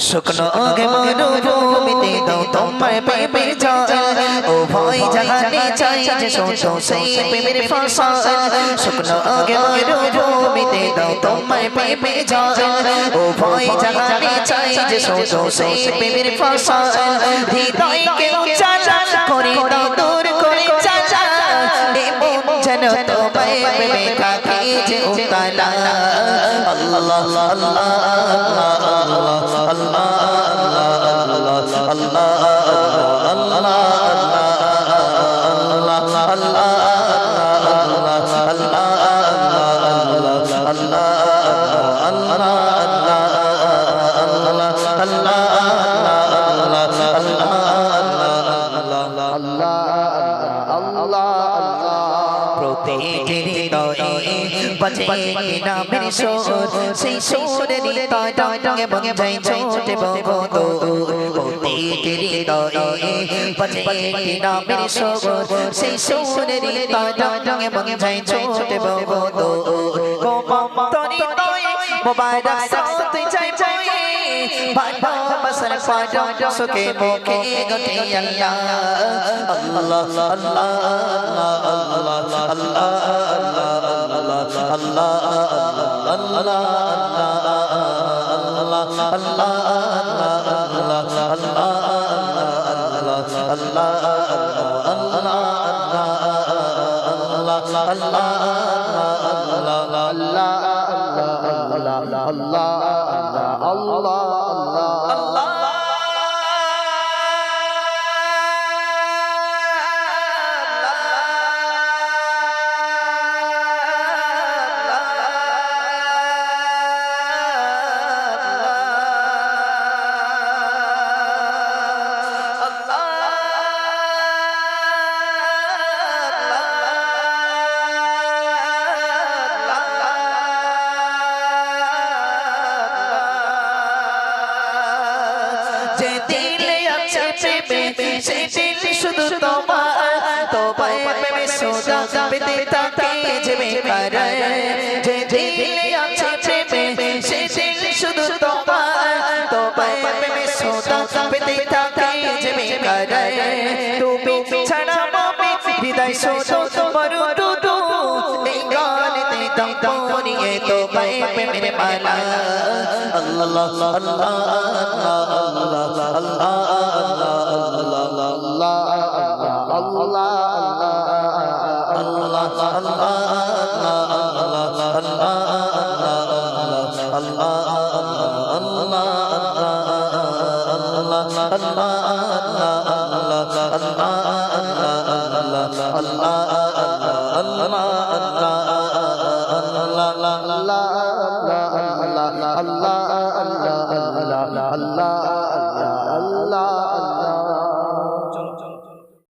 শুকনো গে মরুভূমিতে দাও তোমার প্রেমে জল ও ভয় জাগাতে চাই যে শোনো সেই প্রেমের ফসল শুকনো গে মরুভূমিতে দাও তোমার প্রেমে জল ও ভয় জাগাতে চাই যে শোনো সেই প্রেমের ফসল হৃদয়কে উজালা করে দাও দূর করে চাচা এবং যেন তোমায় প্রেমে থাকে যে উতালা আল্লাহ আল্লাহ बजे ना मेरे शोर से शोर री तांगे बंगे जाए छोटे बंगो तो होते तेरी दोए बजे ना मेरे शोर से शोर री तांगे बंगे जाए छोटे बंगो तो को मामा तोरी दोए मोबाइल साथ जाए जाए भाई बसर पाजा सुके मोके गटे अल्लाह अल्लाह अल्लाह अल्लाह मेरे माला अल्लाह Allah